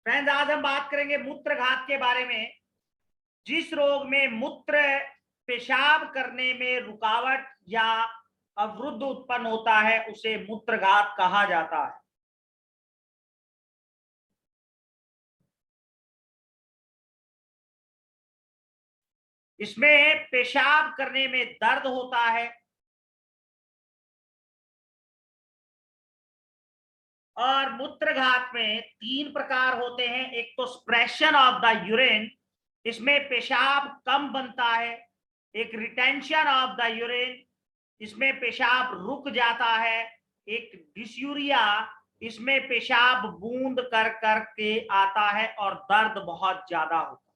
Friends, आज हम बात करेंगे मूत्रघात के बारे में। जिस रोग में मूत्र पेशाब करने में रुकावट या अवरुद्ध उत्पन्न होता है उसे मूत्रघात कहा जाता है। इसमें पेशाब करने में दर्द होता है और मूत्रघात में तीन प्रकार होते हैं। एक तो स्प्रेशन ऑफ द यूरिन, इसमें पेशाब कम बनता है। एक रिटेंशन ऑफ द यूरिन, इसमें पेशाब रुक जाता है। एक डिस्यूरिया, इसमें पेशाब बूंद कर कर के आता है और दर्द बहुत ज्यादा होता है।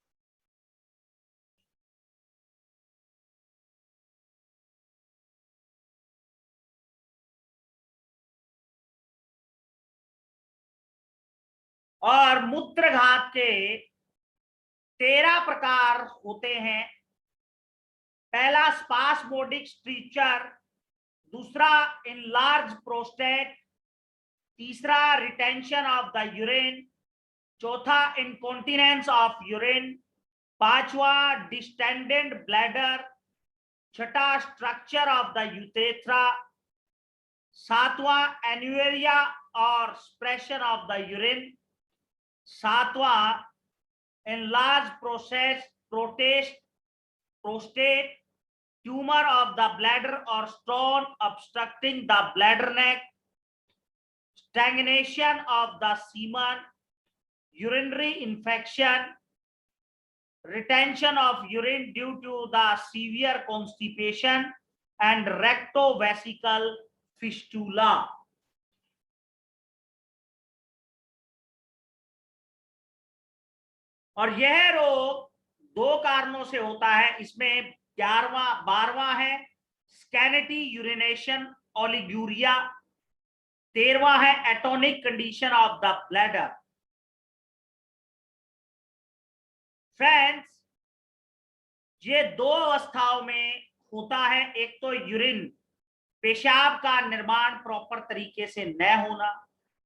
और मूत्रघात के 13 प्रकार होते हैं। पहला स्पास्मोडिक स्ट्रीचर, दूसरा इनलार्ज प्रोस्टेट, तीसरा रिटेंशन ऑफ द यूरिन, चौथा इनकॉन्टिनेंस ऑफ यूरिन, पांचवा डिस्टेंडेंट ब्लैडर, छठा स्ट्रक्चर ऑफ द यूथेथ्रा, सातवां एन्यूरिया और स्प्रेशन ऑफ द यूरिन, सातवां enlarged prostate, tumor of the bladder or stone obstructing the bladder neck, stagnation of the semen, urinary infection, retention of urine due to the severe constipation, and rectovesical fistula. और यह रोग दो कारणों से होता है। इसमें 12वां है स्कैनिटी यूरिनेशन ओलिगूरिया, 13वां है atonic condition of the bladder. Friends, ये दो अवस्थाओं में होता है। एक तो यूरिन, पेशाब का निर्माण प्रॉपर तरीके से न होना,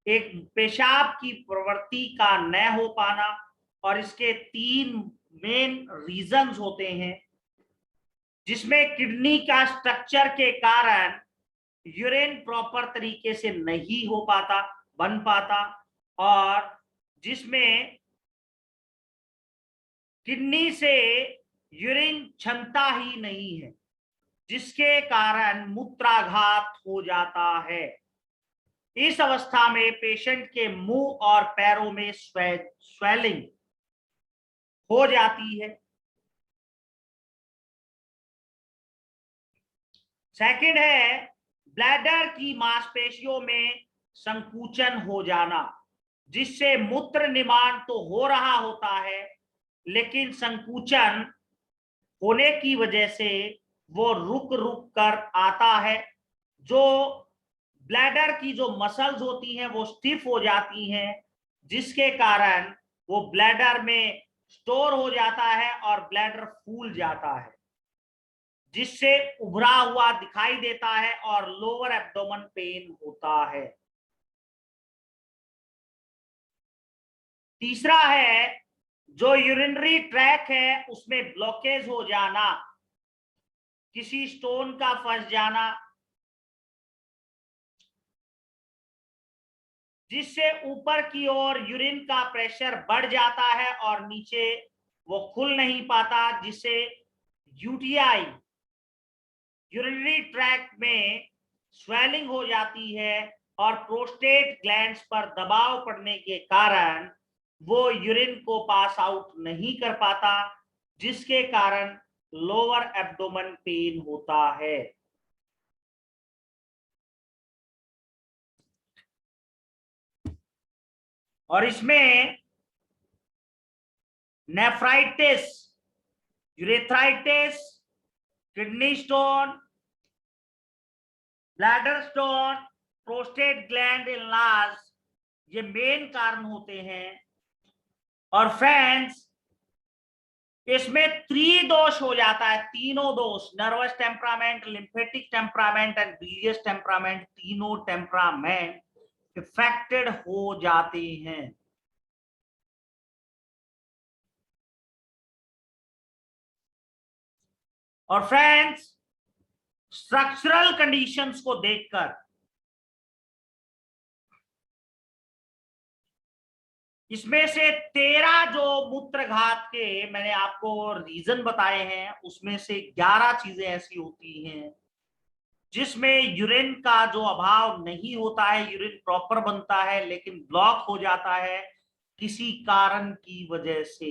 एक पेशाब की प्रवृत्ति का न हो पाना, और इसके तीन मेन रीजंस होते हैं, जिसमें किडनी का स्ट्रक्चर के कारण यूरिन प्रॉपर तरीके से नहीं हो पाता, बन पाता, और जिसमें किडनी से यूरिन क्षमता ही नहीं है, जिसके कारण मूत्राघात हो जाता है। इस अवस्था में पेशेंट के मुंह और पैरों में स्वेलिंग हो जाती है। सेकंड है ब्लैडर की मांसपेशियों में संकुचन हो जाना, जिससे मूत्र निर्माण तो हो रहा होता है, लेकिन संकुचन होने की वजह से वो रुक रुक कर आता है। जो ब्लैडर की जो मसल्स होती हैं वो स्टिफ हो जाती हैं, जिसके कारण वो ब्लैडर में स्टोर हो जाता है और ब्लैडर फूल जाता है, जिससे उभरा हुआ दिखाई देता है और लोअर एब्डोमेन पेन होता है। तीसरा है जो यूरिनरी ट्रैक है उसमें ब्लॉकेज हो जाना, किसी स्टोन का फंस जाना, जिससे ऊपर की ओर यूरिन का प्रेशर बढ़ जाता है और नीचे वो खुल नहीं पाता, जिससे यूटीआई, यूरिनरी ट्रैक्ट में स्वेलिंग हो जाती है और प्रोस्टेट ग्लैंड्स पर दबाव पड़ने के कारण वो यूरिन को पास आउट नहीं कर पाता, जिसके कारण लोअर एब्डोमेन पेन होता है। और इसमें nephritis, urethritis, kidney stone, bladder stone, prostate gland enlarge, ये मेन कारण होते हैं। और फ्रेंड्स, इसमें त्रिदोष हो जाता है, तीनों दोष, nervous temperament, lymphatic temperament and bilious temperament, तीनों टेम्परामेंट इफेक्टेड हो जाते हैं। और फ्रेंड्स, स्ट्रक्चरल कंडीशंस को देखकर इसमें से 13 जो मूत्रघात के मैंने आपको रीजन बताए हैं, उसमें से 11 चीजें ऐसी होती हैं जिसमें यूरिन का जो अभाव नहीं होता है, यूरिन प्रॉपर बनता है, लेकिन ब्लॉक हो जाता है किसी कारण की वजह से।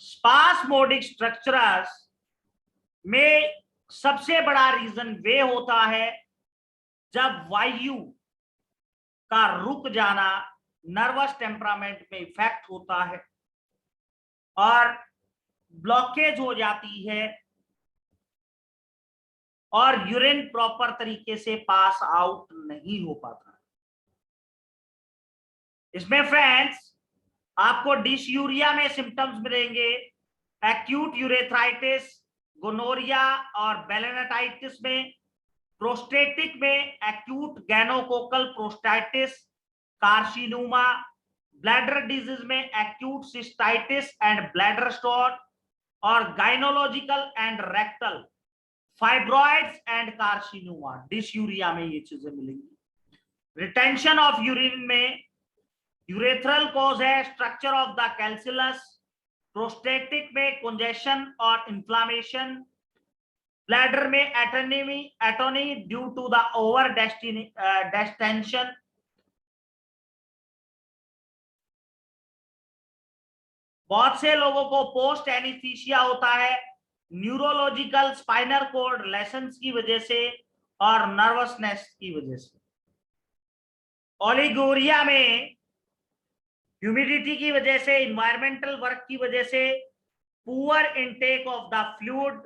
स्पास्मोडिक स्ट्रक्चर्स में सबसे बड़ा रीजन वे होता है जब वायु का रुक जाना नर्वस टेम्परामेंट में इफेक्ट होता है और ब्लॉकेज हो जाती है और यूरिन प्रॉपर तरीके से पास आउट नहीं हो पाता। इसमें फ्रेंड्स आपको डिसयूरिया में सिम्टम्स मिलेंगे, एक्यूट यूरेथ्राइटिस, गोनोरिया और बेलेनाइटिस में, प्रोस्टेटिक में acute gonococcal prostatitis, carcinoma, bladder disease में acute cystitis and bladder stone, और gynaecological and rectal fibroids and carcinoma. Dysuria में ये चीजें मिलेंगी। रिटेंशन ऑफ यूरिन में यूरेथ्रल कॉज है stricture of the calculus, prostatic में कंजेशन और इन्फ्लामेशन, ब्लैडर में atony due to the over distension, बहुत से लोगों को पोस्ट एनेस्थीसिया होता है न्यूरोलॉजिकल स्पाइनल कॉर्ड लेशंस की वजह से और नर्वसनेस की वजह से। ओलिगोरिया में ह्यूमिडिटी की वजह से, इन्वायरमेंटल वर्क की वजह से, poor intake of the fluid,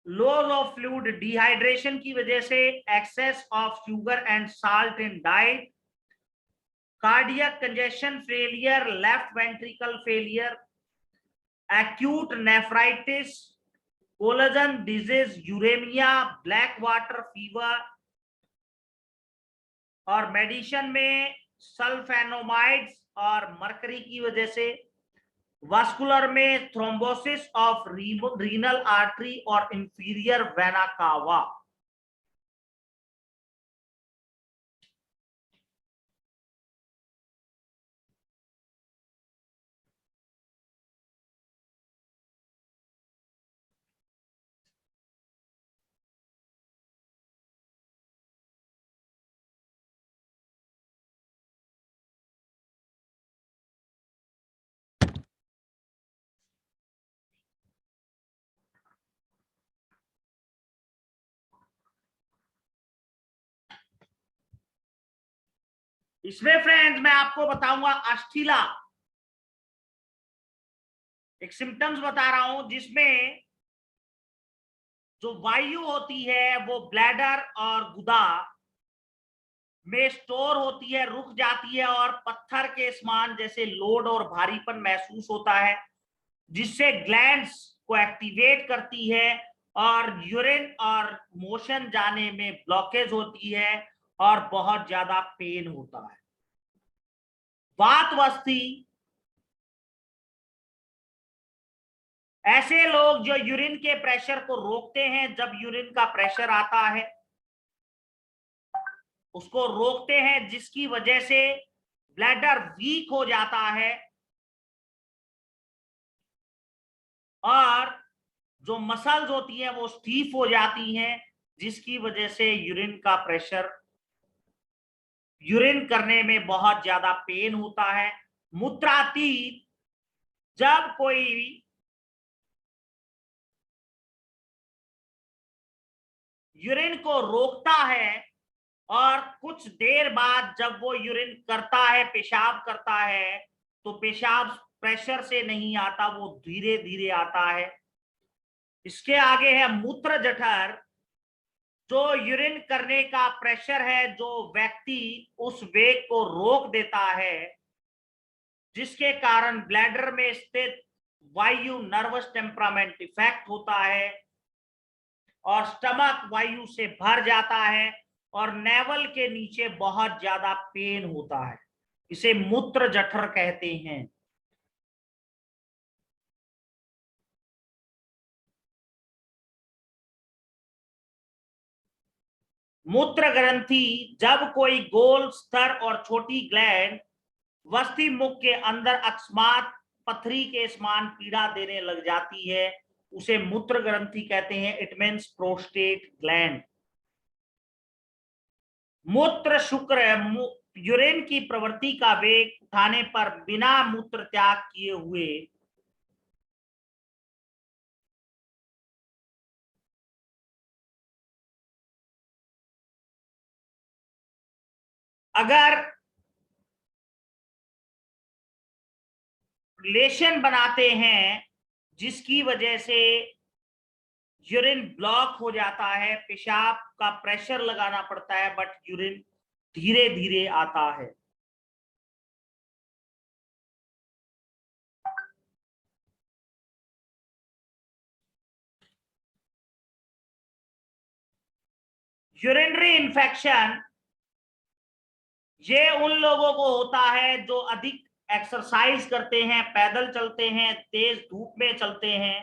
loss of fluid, dehydration की वजह से, excess of sugar and salt in diet, cardiac congestion failure, left ventricle failure, acute nephritis, collagen disease, uraemia, black water fever, और medicine में sulphonamides और mercury की वजह से, vascular में थ्रोम्बोसिस ऑफ रीनल आर्टरी और इंफीरियर वेना कावा। इसमें friends मैं आपको बताऊंगा अस्थीला, एक सिम्टम्स बता रहा हूं जिसमें जो वायु होती है वो ब्लैडर और गुदा में स्टोर होती है, रुक जाती है और पत्थर के समान जैसे लोड और भारीपन महसूस होता है, जिससे ग्लैंड्स को एक्टिवेट करती है और यूरिन और मोशन जाने में ब्लॉकेज होती है और बहुत ज्यादा पेन होता है। बात वस्ती ऐसे लोग जो यूरिन के प्रेशर को रोकते हैं, जब यूरिन का प्रेशर आता है उसको रोकते हैं, जिसकी वजह से ब्लैडर वीक हो जाता है और जो मसल्स होती हैं वो स्टीफ हो जाती हैं, जिसकी वजह से यूरिन का प्रेशर, यूरिन करने में बहुत ज्यादा पेन होता है। मूत्रातीत जब कोई यूरिन को रोकता है और कुछ देर बाद जब वो यूरिन करता है, पेशाब करता है, तो पेशाब प्रेशर से नहीं आता, वो धीरे धीरे आता है। इसके आगे है मूत्र जठर, जो यूरिन करने का प्रेशर है, जो व्यक्ति उस वेग को रोक देता है, जिसके कारण ब्लैडर में स्थित वायु नर्वस टेम्परामेंट इफेक्ट होता है और स्टमक वायु से भर जाता है और नेवल के नीचे बहुत ज्यादा पेन होता है। इसे मूत्र जठर कहते हैं। मूत्र ग्रंथि जब कोई गोल स्तर और छोटी ग्लैंड वस्ती मुख के अंदर अकस्मात पथरी के समान पीड़ा देने लग जाती है, उसे मूत्र ग्रंथि कहते हैं। It means prostate gland. मूत्र शुक्र यूरिन की प्रवृत्ति का वेग उठाने पर बिना मूत्र त्याग किए हुए अगर रिलेशन बनाते हैं जिसकी वजह से यूरिन ब्लॉक हो जाता है, पेशाब का प्रेशर लगाना पड़ता है, बट यूरिन धीरे धीरे आता है। यूरिनरी इन्फेक्शन ये उन लोगों को होता है जो अधिक एक्सरसाइज करते हैं, पैदल चलते हैं, तेज धूप में चलते हैं,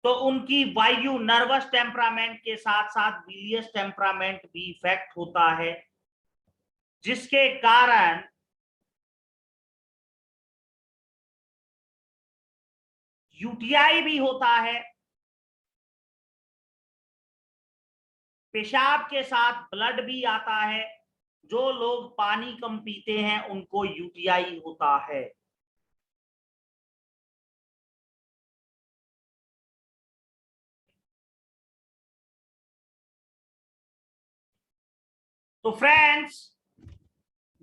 तो उनकी वायु नर्वस टेम्परामेंट के साथ साथ बिलियस टेम्परामेंट भी इफेक्ट होता है, जिसके कारण यूटीआई भी होता है। पेशाब के साथ ब्लड भी आता है। जो लोग पानी कम पीते हैं उनको यूटीआई होता है। तो फ्रेंड्स,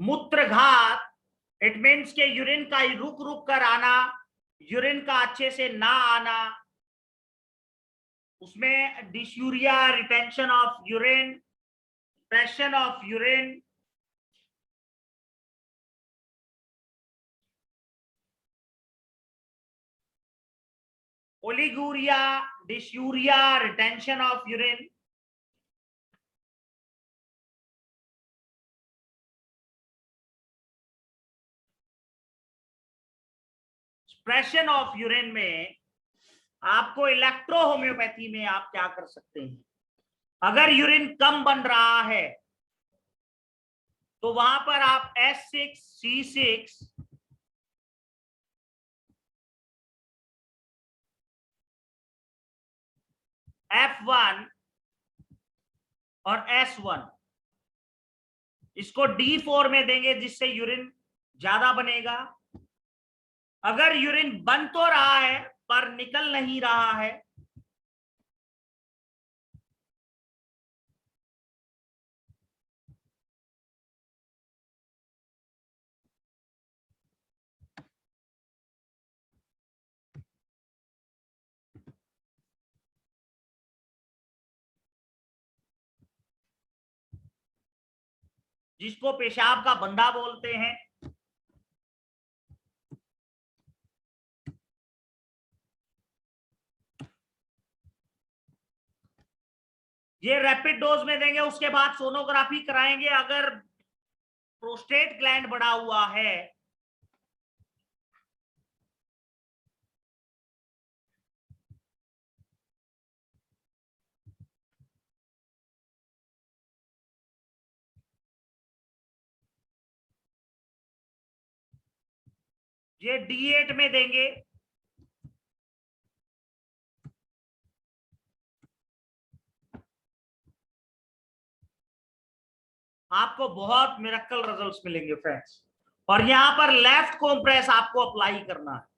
मूत्रघात इट मीन्स के यूरिन का रुक रुक कर आना, यूरिन का अच्छे से ना आना, उसमें dysuria, retention of urine, suppression of urine, oliguria, dysuria, retention of urine, suppression of urine में आपको इलेक्ट्रो होम्योपैथी में आप क्या कर सकते हैं, अगर यूरिन कम बन रहा है तो वहां पर आप S6, C6 F1 और S1 इसको D4 में देंगे, जिससे यूरिन ज्यादा बनेगा। अगर यूरिन बन तो रहा है पर निकल नहीं रहा है, जिसको पेशाब का बंधा बोलते हैं, ये रैपिड डोज में देंगे। उसके बाद सोनोग्राफी कराएंगे। अगर प्रोस्टेट ग्लैंड बढ़ा हुआ है ये D8 में देंगे। आपको बहुत मिरेकल रिजल्ट्स मिलेंगे फ्रेंड्स। और यहां पर लेफ्ट कॉम्प्रेस आपको अप्लाई करना है।